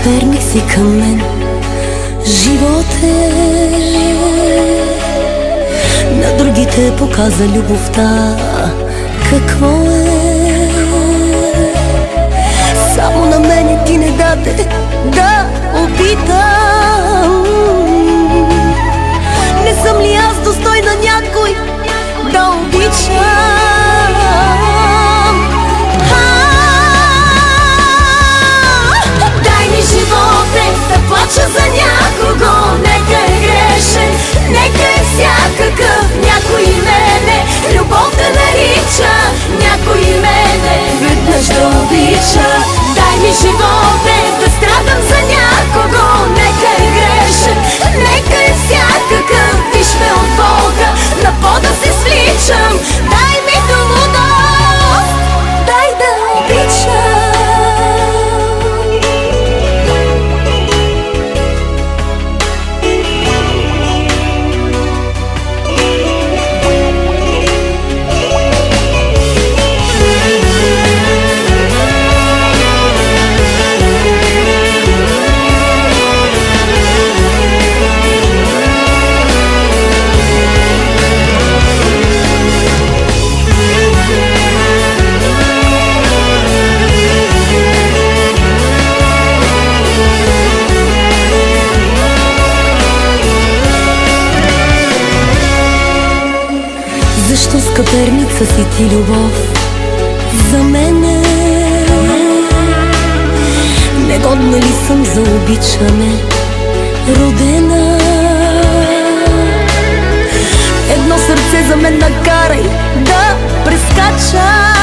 Перник си към мен, живот е. На другите показа любовта какво е. Само на мене ти не даде да опитам. Не съм ли аз достойна някой да обичам? Плача за някого, нека е грешен, нека е всякакъв. Някой мене любов да нарича, някой мене веднъж да обича. Дай ми живот без да страдам за някого, нека е грешен, нека е всякакъв. Виж ме от Бога, на пода се свличам. Дай ми до лудост, дай да обичам. Защо скъперница си ти, любов, за мене? Негодна ли съм за обичане, родена? Едно сърце за мен накарай да прескача.